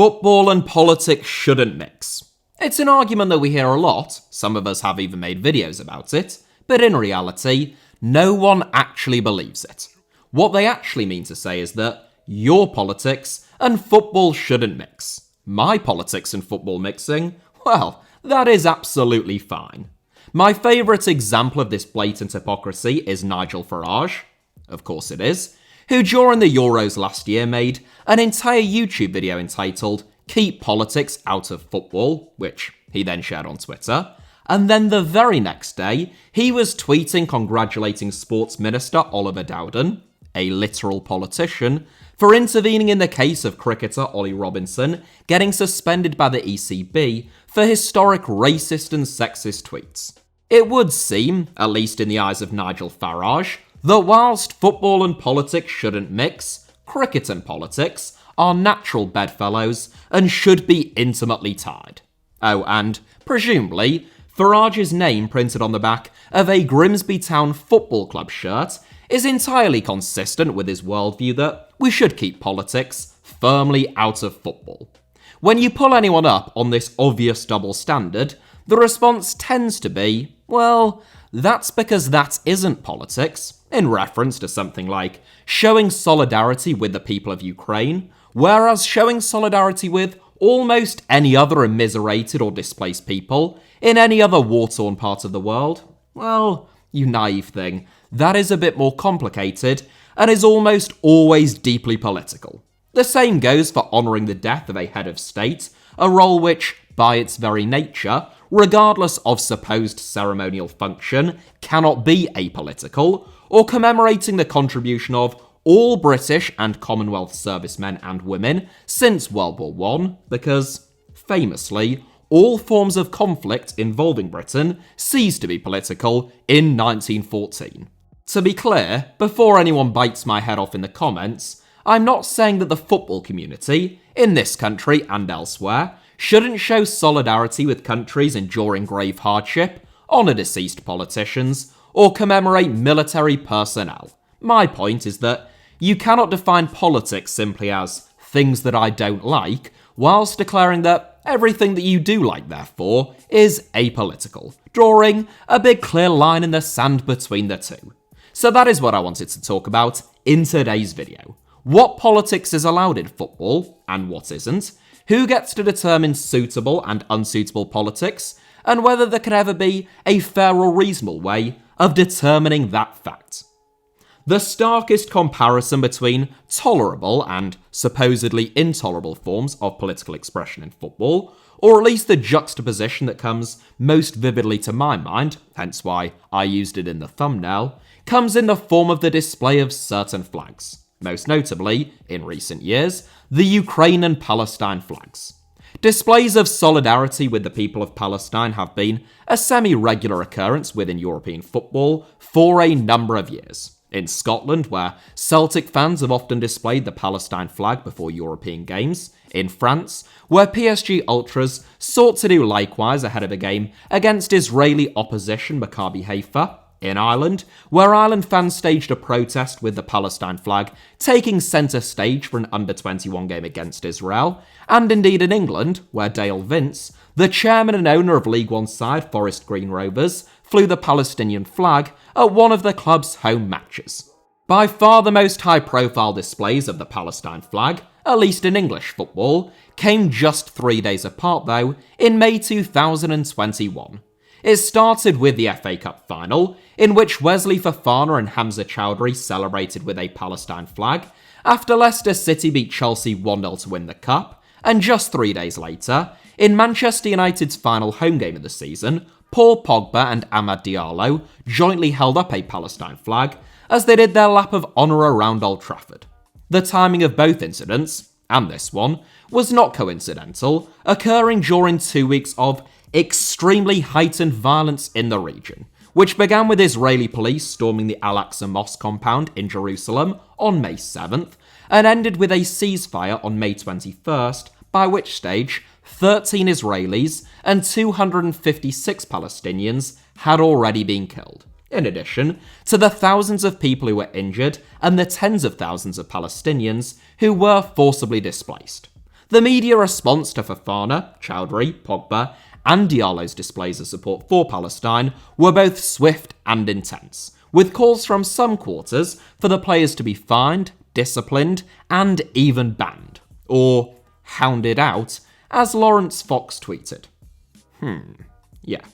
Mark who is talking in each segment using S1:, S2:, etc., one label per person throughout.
S1: Football and politics shouldn't mix. It's an argument that we hear a lot, some of us have even made videos about it, but in reality, no one actually believes it. What they actually mean to say is that your politics and football shouldn't mix. My politics and football mixing? Well, that is absolutely fine. My favourite example of this blatant hypocrisy is Nigel Farage, of course it is, who during the Euros last year made an entire YouTube video entitled "Keep Politics Out of Football," which he then shared on Twitter, and then the very next day, he was tweeting congratulating Sports Minister Oliver Dowden, a literal politician, for intervening in the case of cricketer Ollie Robinson getting suspended by the ECB for historic racist and sexist tweets. It would seem, at least in the eyes of Nigel Farage, that whilst football and politics shouldn't mix, cricket and politics are natural bedfellows and should be intimately tied. Oh, and, presumably, Farage's name printed on the back of a Grimsby Town Football Club shirt is entirely consistent with his worldview that we should keep politics firmly out of football. When you pull anyone up on this obvious double standard, the response tends to be, well, that's because that isn't politics, in reference to something like showing solidarity with the people of Ukraine, whereas showing solidarity with almost any other immiserated or displaced people in any other war-torn part of the world, well, you naive thing, that is a bit more complicated and is almost always deeply political. The same goes for honouring the death of a head of state, a role which, by its very nature, regardless of supposed ceremonial function, cannot be apolitical, or commemorating the contribution of all British and Commonwealth servicemen and women since World War I, because, famously, all forms of conflict involving Britain ceased to be political in 1914. To be clear, before anyone bites my head off in the comments, I'm not saying that the football community, in this country and elsewhere, shouldn't show solidarity with countries enduring grave hardship, honour deceased politicians, or commemorate military personnel. My point is that you cannot define politics simply as things that I don't like, whilst declaring that everything that you do like, therefore, is apolitical, drawing a big clear line in the sand between the two. So that is what I wanted to talk about in today's video. What politics is allowed in football, and what isn't, who gets to determine suitable and unsuitable politics, and whether there could ever be a fair or reasonable way of determining that fact. The starkest comparison between tolerable and supposedly intolerable forms of political expression in football, or at least the juxtaposition that comes most vividly to my mind, hence why I used it in the thumbnail, comes in the form of the display of certain flags. Most notably, in recent years, the Ukraine and Palestine flags. Displays of solidarity with the people of Palestine have been a semi-regular occurrence within European football for a number of years. In Scotland, where Celtic fans have often displayed the Palestine flag before European games. In France, where PSG ultras sought to do likewise ahead of a game against Israeli opposition Maccabi Haifa. In Ireland, where Ireland fans staged a protest with the Palestine flag taking centre stage for an under-21 game against Israel, and indeed in England, where Dale Vince, the chairman and owner of League One side Forest Green Rovers, flew the Palestinian flag at one of the club's home matches. By far the most high-profile displays of the Palestine flag, at least in English football, came just 3 days apart though, in May 2021. It started with the FA Cup final, in which Wesley Fofana and Hamza Chowdhury celebrated with a Palestine flag, after Leicester City beat Chelsea 1-0 to win the cup, and just 3 days later, in Manchester United's final home game of the season, Paul Pogba and Amad Diallo jointly held up a Palestine flag as they did their lap of honour around Old Trafford. The timing of both incidents, and this one, was not coincidental, occurring during 2 weeks of extremely heightened violence in the region, which began with Israeli police storming the Al-Aqsa Mosque compound in Jerusalem on May 7th, and ended with a ceasefire on May 21st, by which stage 13 Israelis and 256 Palestinians had already been killed, in addition to the thousands of people who were injured and the tens of thousands of Palestinians who were forcibly displaced. The media response to Fofana, Chowdhury, Pogba, and Diallo's displays of support for Palestine were both swift and intense, with calls from some quarters for the players to be fined, disciplined, and even banned. Or hounded out, as Lawrence Fox tweeted. Yeah.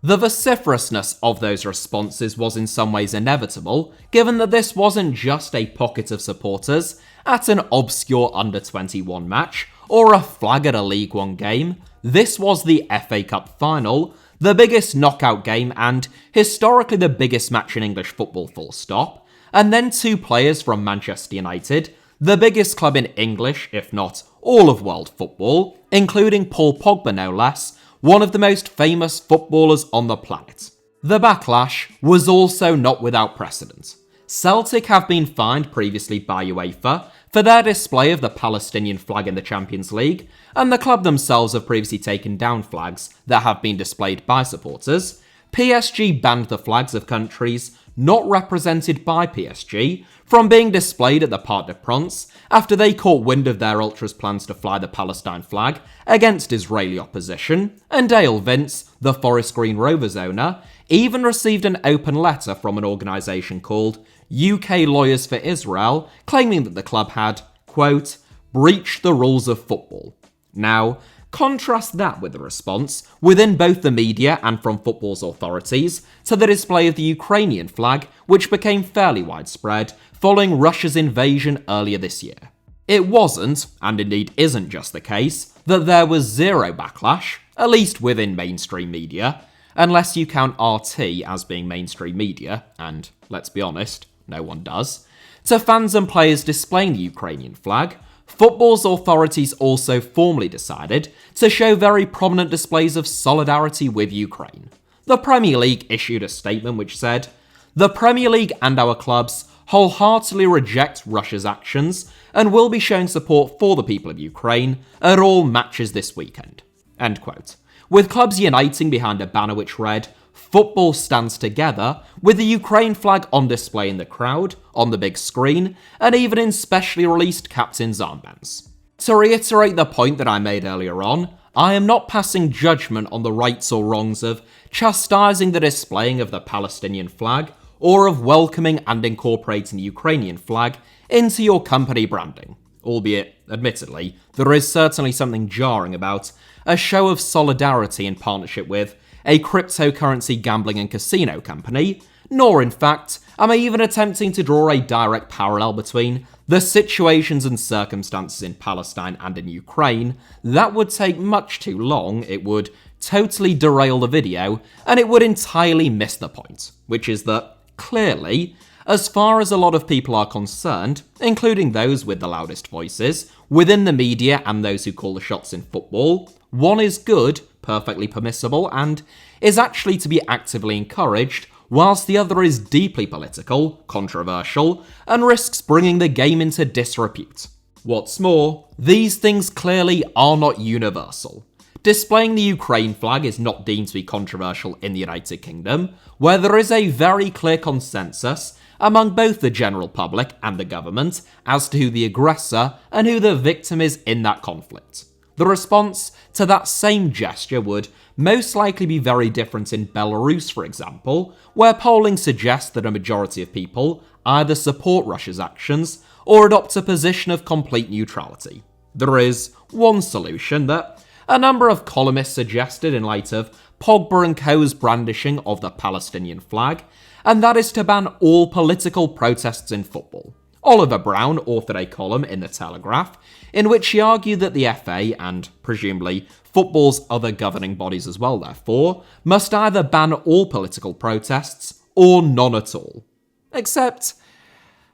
S1: The vociferousness of those responses was in some ways inevitable, given that this wasn't just a pocket of supporters at an obscure under-21 match or a flag at a League One game. This was the FA Cup final, the biggest knockout game and historically the biggest match in English football full stop, and then two players from Manchester United, the biggest club in English, if not all of world football, including Paul Pogba no less, one of the most famous footballers on the planet. The backlash was also not without precedent. Celtic have been fined previously by UEFA for their display of the Palestinian flag in the Champions League, and the club themselves have previously taken down flags that have been displayed by supporters. PSG banned the flags of countries not represented by PSG from being displayed at the Parc des Princes after they caught wind of their ultras' plans to fly the Palestine flag against Israeli opposition, and Dale Vince, the Forest Green Rovers owner, even received an open letter from an organisation called UK Lawyers for Israel claiming that the club had, quote, breached the rules of football. Now, contrast that with the response, within both the media and from football's authorities, to the display of the Ukrainian flag, which became fairly widespread following Russia's invasion earlier this year. It wasn't, and indeed isn't just the case, that there was zero backlash, at least within mainstream media, unless you count RT as being mainstream media, and let's be honest, no one does, to fans and players displaying the Ukrainian flag. Football's authorities also formally decided to show very prominent displays of solidarity with Ukraine. The Premier League issued a statement which said, "The Premier League and our clubs wholeheartedly reject Russia's actions and will be showing support for the people of Ukraine at all matches this weekend." End quote. With clubs uniting behind a banner which read, "Football stands together," with the Ukraine flag on display in the crowd, on the big screen, and even in specially released captain's armbands. To reiterate the point that I made earlier on, I am not passing judgment on the rights or wrongs of chastising the displaying of the Palestinian flag or of welcoming and incorporating the Ukrainian flag into your company branding. Albeit, admittedly, there is certainly something jarring about a show of solidarity in partnership with a cryptocurrency gambling and casino company, nor in fact am I even attempting to draw a direct parallel between the situations and circumstances in Palestine and in Ukraine. That would take much too long, it would totally derail the video, and it would entirely miss the point, which is that, clearly, as far as a lot of people are concerned, including those with the loudest voices, within the media and those who call the shots in football, one is good, perfectly permissible, and is actually to be actively encouraged, whilst the other is deeply political, controversial, and risks bringing the game into disrepute. What's more, these things clearly are not universal. Displaying the Ukraine flag is not deemed to be controversial in the United Kingdom, where there is a very clear consensus among both the general public and the government as to who the aggressor and who the victim is in that conflict. The response to that same gesture would most likely be very different in Belarus, for example, where polling suggests that a majority of people either support Russia's actions or adopt a position of complete neutrality. There is one solution that a number of columnists suggested in light of Pogba and co.'s brandishing of the Palestinian flag, and that is to ban all political protests in football. Oliver Brown authored a column in The Telegraph in which he argued that the FA, and presumably football's other governing bodies as well therefore, must either ban all political protests or none at all. Except,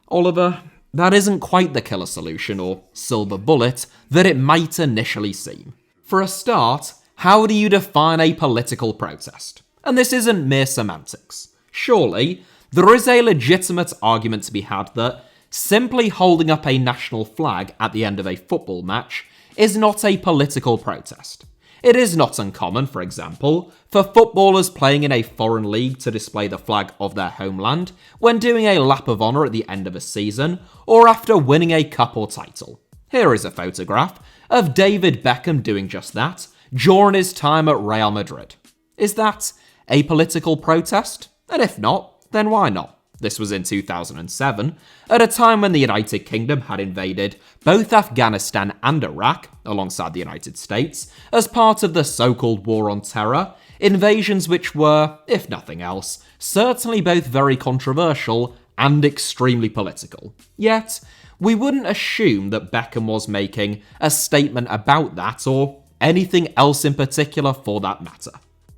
S1: Oliver, that isn't quite the killer solution or silver bullet that it might initially seem. For a start, how do you define a political protest? And this isn't mere semantics. Surely, there is a legitimate argument to be had that simply holding up a national flag at the end of a football match is not a political protest. It is not uncommon, for example, for footballers playing in a foreign league to display the flag of their homeland when doing a lap of honour at the end of a season or after winning a cup or title. Here is a photograph of David Beckham doing just that during his time at Real Madrid. Is that a political protest? And if not, then why not? This was in 2007, at a time when the United Kingdom had invaded both Afghanistan and Iraq, alongside the United States, as part of the so-called War on Terror, invasions which were, if nothing else, certainly both very controversial and extremely political. Yet, we wouldn't assume that Beckham was making a statement about that, or anything else in particular for that matter.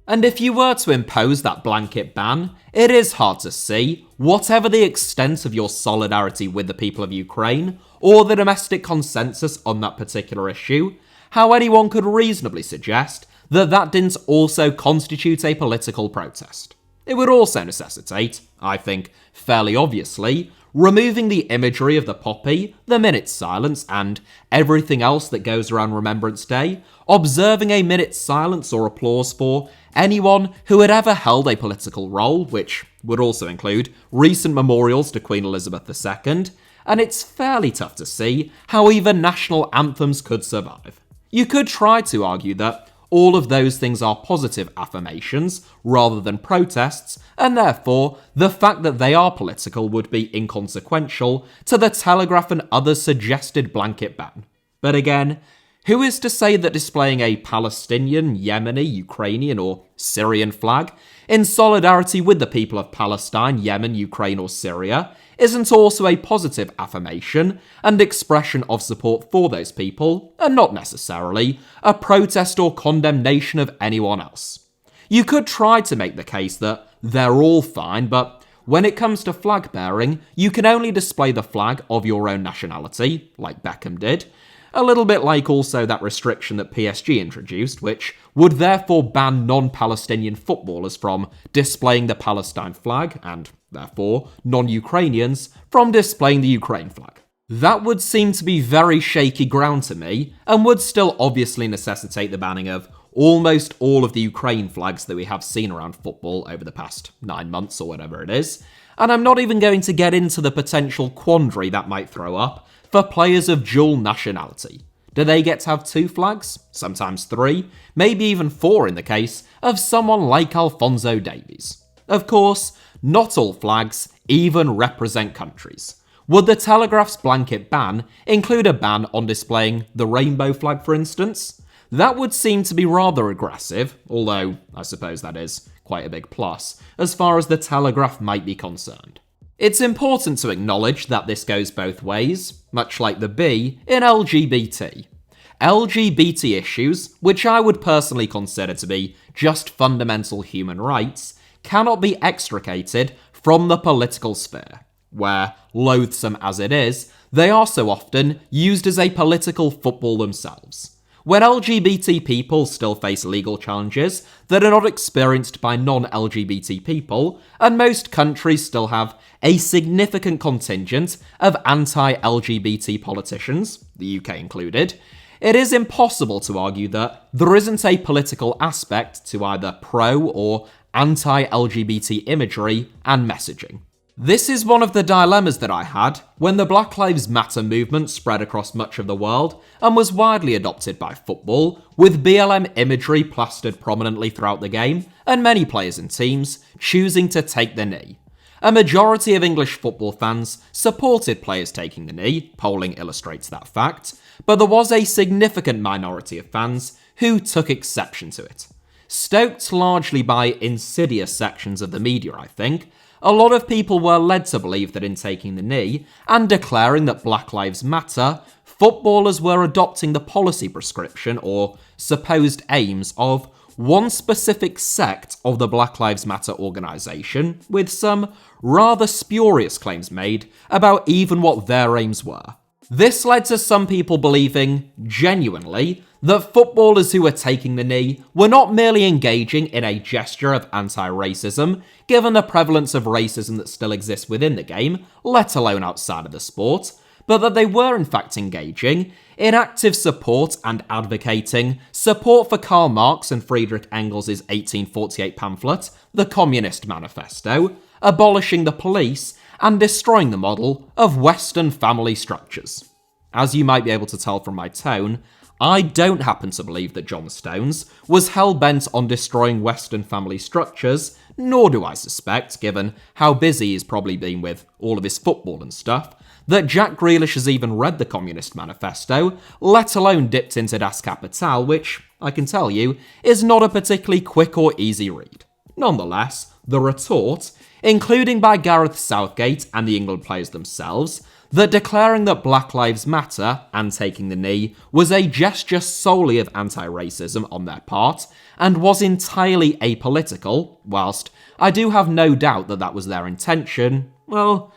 S1: And if you were to impose that blanket ban, it is hard to see, whatever the extent of your solidarity with the people of Ukraine, or the domestic consensus on that particular issue, how anyone could reasonably suggest that that didn't also constitute a political protest. It would also necessitate, I think, fairly obviously, removing the imagery of the poppy, the minute's silence, and everything else that goes around Remembrance Day, observing a minute's silence or applause for anyone who had ever held a political role, which would also include recent memorials to Queen Elizabeth II, and it's fairly tough to see how even national anthems could survive. You could try to argue that all of those things are positive affirmations rather than protests, and therefore the fact that they are political would be inconsequential to the Telegraph and others' suggested blanket ban. But again, who is to say that displaying a Palestinian, Yemeni, Ukrainian, or Syrian flag in solidarity with the people of Palestine, Yemen, Ukraine, or Syria isn't also a positive affirmation and expression of support for those people, and not necessarily a protest or condemnation of anyone else? You could try to make the case that they're all fine, but when it comes to flag bearing, you can only display the flag of your own nationality, like Beckham did. A little bit like also that restriction that PSG introduced, which would therefore ban non-Palestinian footballers from displaying the Palestine flag, and therefore non-Ukrainians from displaying the Ukraine flag. That would seem to be very shaky ground to me, and would still obviously necessitate the banning of almost all of the Ukraine flags that we have seen around football over the past 9 months or whatever it is, and I'm not even going to get into the potential quandary that might throw up for players of dual nationality. Do they get to have 2 flags? Sometimes 3, maybe even 4 in the case of someone like Alphonso Davies. Of course, not all flags even represent countries. Would the Telegraph's blanket ban include a ban on displaying the rainbow flag, for instance? That would seem to be rather aggressive, although I suppose that is quite a big plus, as far as the Telegraph might be concerned. It's important to acknowledge that this goes both ways, much like the B in LGBT. LGBT issues, which I would personally consider to be just fundamental human rights, cannot be extricated from the political sphere, where, loathsome as it is, they are so often used as a political football themselves. When LGBT people still face legal challenges that are not experienced by non-LGBT people, and most countries still have a significant contingent of anti-LGBT politicians, the UK included, it is impossible to argue that there isn't a political aspect to either pro or anti-LGBT imagery and messaging. This is one of the dilemmas that I had when the Black Lives Matter movement spread across much of the world and was widely adopted by football, with BLM imagery plastered prominently throughout the game, and many players and teams choosing to take the knee. A majority of English football fans supported players taking the knee, polling illustrates that fact, but there was a significant minority of fans who took exception to it. Stoked largely by insidious sections of the media, I think, a lot of people were led to believe that in taking the knee and declaring that Black Lives Matter, footballers were adopting the policy prescription or supposed aims of one specific sect of the Black Lives Matter organisation, with some rather spurious claims made about even what their aims were. This led to some people believing, genuinely, that footballers who were taking the knee were not merely engaging in a gesture of anti-racism, given the prevalence of racism that still exists within the game, let alone outside of the sport, but that they were in fact engaging in active support and advocating support for Karl Marx and Friedrich Engels' 1848 pamphlet, the Communist Manifesto, abolishing the police and destroying the model of Western family structures. As you might be able to tell from my tone, I don't happen to believe that John Stones was hell-bent on destroying Western family structures, nor do I suspect, given how busy he's probably been with all of his football and stuff, that Jack Grealish has even read the Communist Manifesto, let alone dipped into Das Kapital, which, I can tell you, is not a particularly quick or easy read. Nonetheless, the retort, including by Gareth Southgate and the England players themselves, that declaring that Black Lives Matter and taking the knee was a gesture solely of anti-racism on their part and was entirely apolitical, whilst I do have no doubt that that was their intention, well,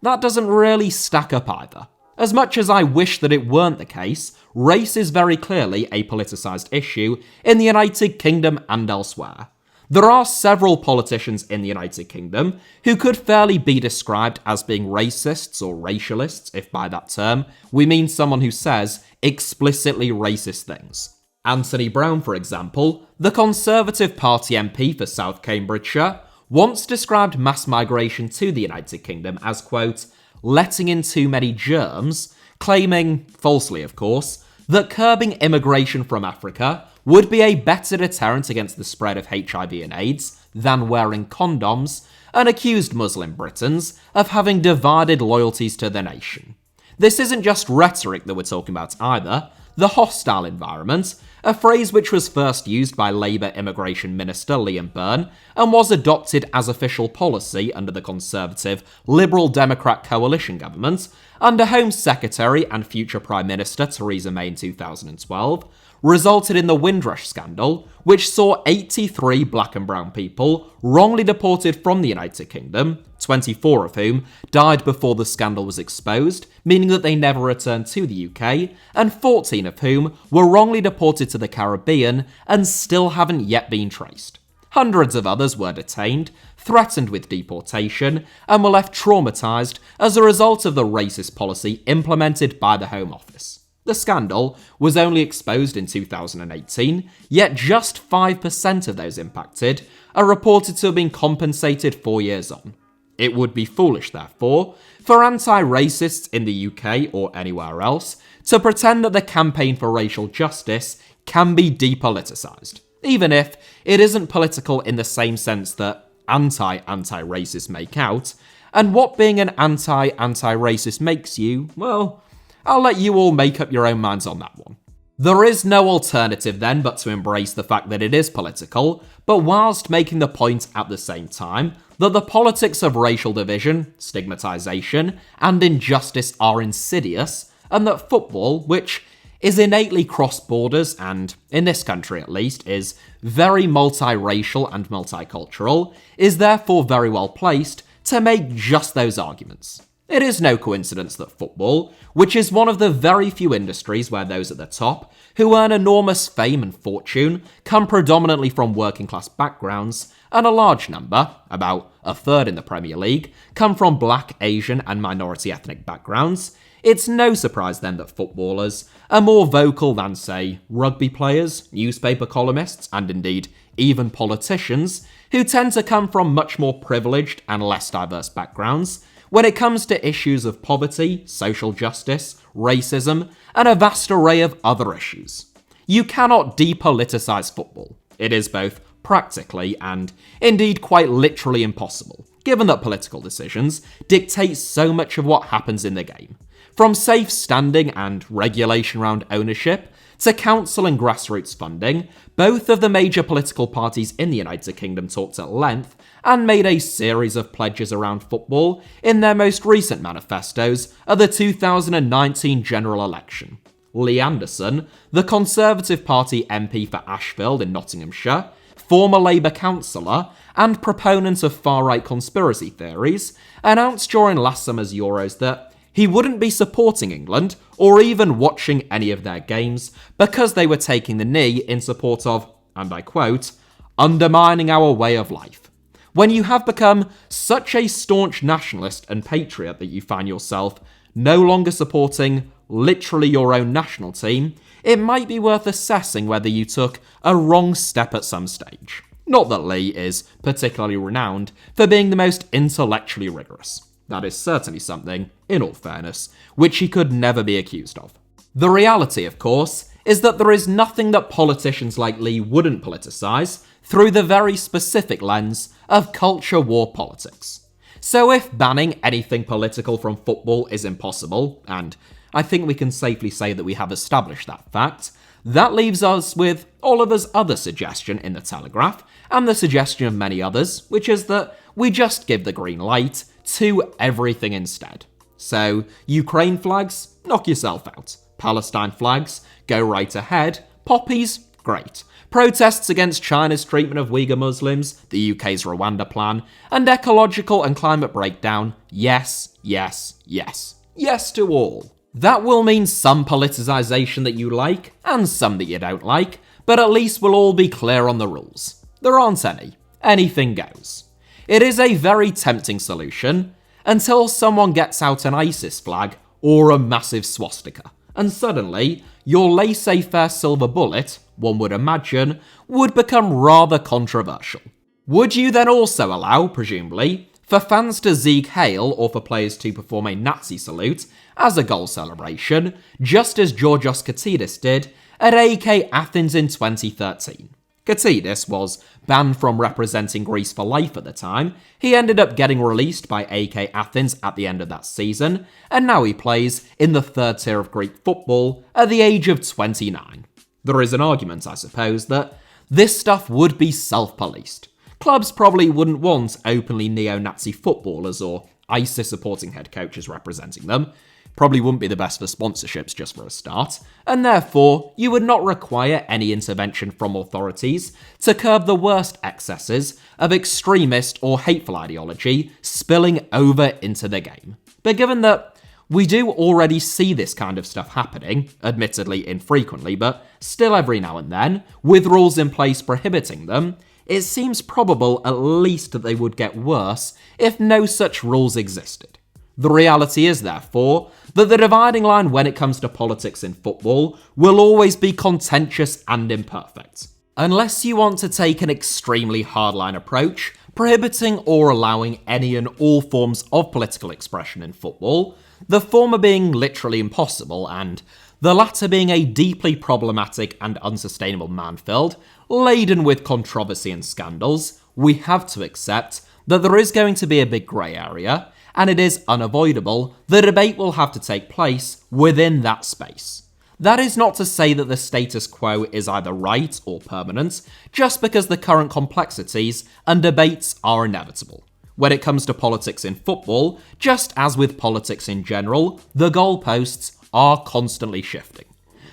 S1: that doesn't really stack up either. As much as I wish that it weren't the case, race is very clearly a politicised issue in the United Kingdom and elsewhere. There are several politicians in the United Kingdom who could fairly be described as being racists or racialists, if by that term we mean someone who says explicitly racist things. Anthony Brown, for example, the Conservative Party MP for South Cambridgeshire, once described mass migration to the United Kingdom as, quote, letting in too many germs, claiming, falsely of course, that curbing immigration from Africa would be a better deterrent against the spread of HIV and AIDS than wearing condoms, and accused Muslim Britons of having divided loyalties to the nation. This isn't just rhetoric that we're talking about either. The hostile environment, a phrase which was first used by Labour Immigration Minister Liam Byrne and was adopted as official policy under the Conservative Liberal Democrat coalition government under Home Secretary and future Prime Minister Theresa May in 2012, resulted in the Windrush scandal, which saw 83 black and brown people wrongly deported from the United Kingdom, 24 of whom died before the scandal was exposed, meaning that they never returned to the UK, and 14 of whom were wrongly deported to the Caribbean and still haven't yet been traced. Hundreds of others were detained, threatened with deportation, and were left traumatised as a result of the racist policy implemented by the Home Office. The scandal was only exposed in 2018, yet just 5% of those impacted are reported to have been compensated 4 years on. It would be foolish, therefore, for anti-racists in the UK or anywhere else to pretend that the campaign for racial justice can be depoliticised, even if it isn't political in the same sense that anti-racists make out, and what being an anti-racist makes you, well, I'll let you all make up your own minds on that one. There is no alternative then but to embrace the fact that it is political, but whilst making the point at the same time that the politics of racial division, stigmatisation, and injustice are insidious, and that football, which is innately cross borders and, in this country at least, is very multiracial and multicultural, is therefore very well placed to make just those arguments. It is no coincidence that football, which is one of the very few industries where those at the top, who earn enormous fame and fortune, come predominantly from working class backgrounds, and a large number, about a third in the Premier League, come from black, Asian and minority ethnic backgrounds, it's no surprise then that footballers are more vocal than, say, rugby players, newspaper columnists, and indeed even politicians, who tend to come from much more privileged and less diverse backgrounds, when it comes to issues of poverty, social justice, racism, and a vast array of other issues. You cannot depoliticise football. It is both practically and indeed quite literally impossible, given that political decisions dictate so much of what happens in the game. From safe standing and regulation around ownership, to council and grassroots funding, both of the major political parties in the United Kingdom talked at length and made a series of pledges around football in their most recent manifestos at the 2019 general election. Lee Anderson, the Conservative Party MP for Ashfield in Nottinghamshire, former Labour councillor and proponent of far-right conspiracy theories, announced during last summer's Euros that he wouldn't be supporting England or even watching any of their games because they were taking the knee in support of, and I quote, undermining our way of life. When you have become such a staunch nationalist and patriot that you find yourself no longer supporting literally your own national team, it might be worth assessing whether you took a wrong step at some stage. Not that Lee is particularly renowned for being the most intellectually rigorous. That is certainly something, in all fairness, which he could never be accused of. The reality, of course, is that there is nothing that politicians like Lee wouldn't politicise through the very specific lens of culture war politics. So if banning anything political from football is impossible, and I think we can safely say that we have established that fact, that leaves us with Oliver's other suggestion in the Telegraph, and the suggestion of many others, which is that we just give the green light to everything instead. So, Ukraine flags, knock yourself out. Palestine flags, go right ahead. Poppies, great. Protests against China's treatment of Uyghur Muslims, the UK's Rwanda plan, and ecological and climate breakdown, yes, yes, yes. Yes to all. That will mean some politicisation that you like, and some that you don't like, but at least we'll all be clear on the rules. There aren't any. Anything goes. It is a very tempting solution, until someone gets out an ISIS flag or a massive swastika, and suddenly, your laissez-faire silver bullet, one would imagine, would become rather controversial. Would you then also allow, presumably, for fans to Sieg Heil or for players to perform a Nazi salute as a goal celebration, just as Georgios Katidis did at AEK Athens in 2013? Katidis was banned from representing Greece for life at the time. He ended up getting released by AEK Athens at the end of that season, and now he plays in the third tier of Greek football at the age of 29. There is an argument, I suppose, that this stuff would be self-policed. Clubs probably wouldn't want openly neo-Nazi footballers or ISIS-supporting head coaches representing them. Probably wouldn't be the best for sponsorships just for a start, and therefore you would not require any intervention from authorities to curb the worst excesses of extremist or hateful ideology spilling over into the game. But given that we do already see this kind of stuff happening, admittedly infrequently, but still every now and then, with rules in place prohibiting them, it seems probable at least that they would get worse if no such rules existed. The reality is, therefore, that the dividing line when it comes to politics in football will always be contentious and imperfect. Unless you want to take an extremely hardline approach, prohibiting or allowing any and all forms of political expression in football, the former being literally impossible and the latter being a deeply problematic and unsustainable minefield, laden with controversy and scandals, we have to accept that there is going to be a big grey area, and it is unavoidable the debate will have to take place within that space. That is not to say that the status quo is either right or permanent, just because the current complexities and debates are inevitable. When it comes to politics in football, just as with politics in general, the goalposts are constantly shifting.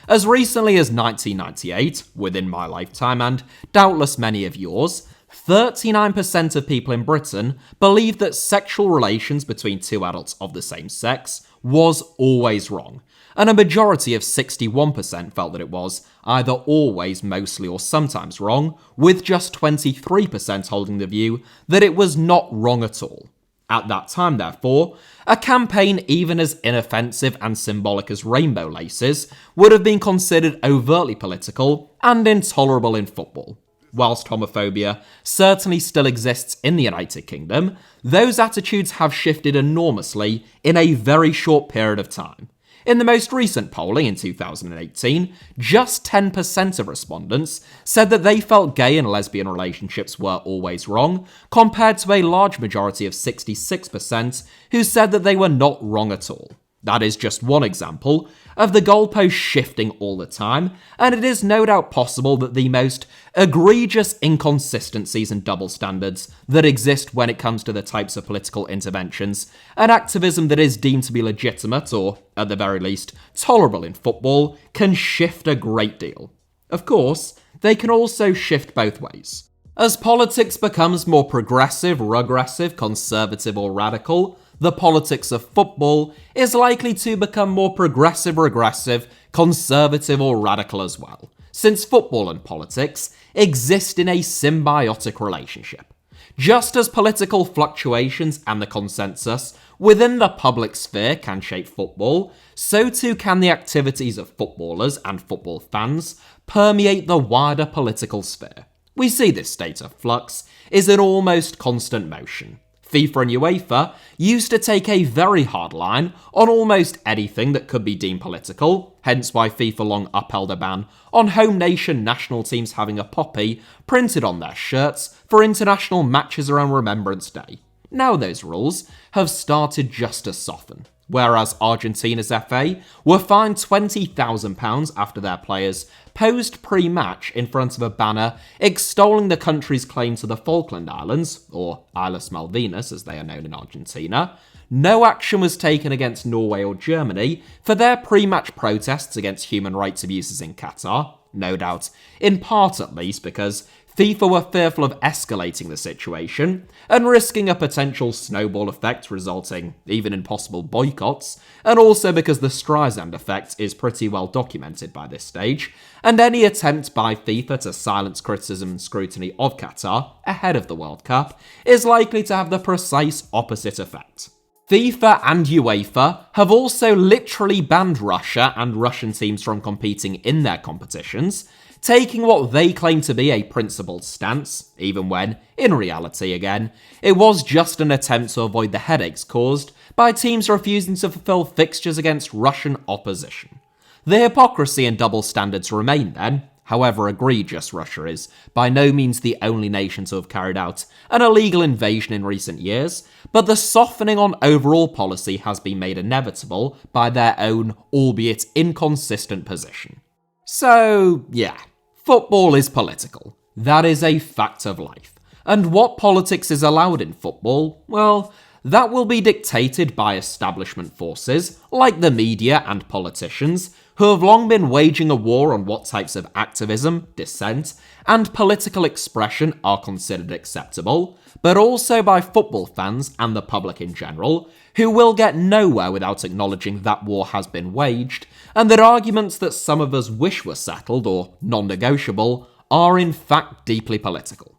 S1: As recently as 1998, within my lifetime and doubtless many of yours, 39% of people in Britain believed that sexual relations between two adults of the same sex was always wrong, and a majority of 61% felt that it was either always, mostly, or sometimes wrong, with just 23% holding the view that it was not wrong at all. At that time, therefore, a campaign even as inoffensive and symbolic as rainbow laces would have been considered overtly political and intolerable in football. Whilst homophobia certainly still exists in the United Kingdom, those attitudes have shifted enormously in a very short period of time. In the most recent polling in 2018, just 10% of respondents said that they felt gay and lesbian relationships were always wrong, compared to a large majority of 66% who said that they were not wrong at all. That is just one example of the goalpost shifting all the time, and it is no doubt possible that the most egregious inconsistencies and double standards that exist when it comes to the types of political interventions and activism that is deemed to be legitimate or, at the very least, tolerable in football can shift a great deal. Of course, they can also shift both ways. As politics becomes more progressive, regressive, conservative, or radical, the politics of football is likely to become more progressive, regressive, conservative, or radical as well, since football and politics exist in a symbiotic relationship. Just as political fluctuations and the consensus within the public sphere can shape football, so too can the activities of footballers and football fans permeate the wider political sphere. We see this state of flux is in almost constant motion. FIFA and UEFA used to take a very hard line on almost anything that could be deemed political, hence why FIFA long upheld a ban on home nation national teams having a poppy printed on their shirts for international matches around Remembrance Day. Now those rules have started just to soften, whereas Argentina's FA were fined £20,000 after their players posed pre-match in front of a banner extolling the country's claim to the Falkland Islands, or Islas Malvinas as they are known in Argentina. No action was taken against Norway or Germany for their pre-match protests against human rights abuses in Qatar, no doubt, in part at least because FIFA were fearful of escalating the situation and risking a potential snowball effect resulting even in possible boycotts, and also because the Streisand effect is pretty well documented by this stage, and any attempt by FIFA to silence criticism and scrutiny of Qatar ahead of the World Cup is likely to have the precise opposite effect. FIFA and UEFA have also literally banned Russia and Russian teams from competing in their competitions, taking what they claim to be a principled stance, even when, in reality again, it was just an attempt to avoid the headaches caused by teams refusing to fulfill fixtures against Russian opposition. The hypocrisy and double standards remain then. However egregious, Russia is by no means the only nation to have carried out an illegal invasion in recent years, but the softening on overall policy has been made inevitable by their own, albeit inconsistent position. So, yeah. Football is political. That is a fact of life. And what politics is allowed in football? Well, that will be dictated by establishment forces, like the media and politicians, who have long been waging a war on what types of activism, dissent, and political expression are considered acceptable, but also by football fans and the public in general, who will get nowhere without acknowledging that war has been waged, and that arguments that some of us wish were settled or non-negotiable are in fact deeply political.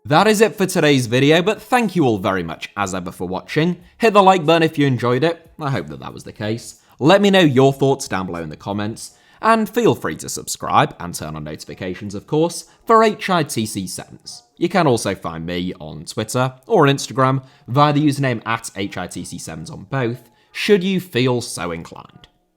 S1: That is it for today's video, but thank you all very much as ever for watching. Hit the like button if you enjoyed it. I hope that was the case. Let me know your thoughts down below in the comments, and feel free to subscribe and turn on notifications, of course, for HITC Sevens. You can also find me on Twitter or Instagram via the username @HITC Sevens on both, should you feel so inclined.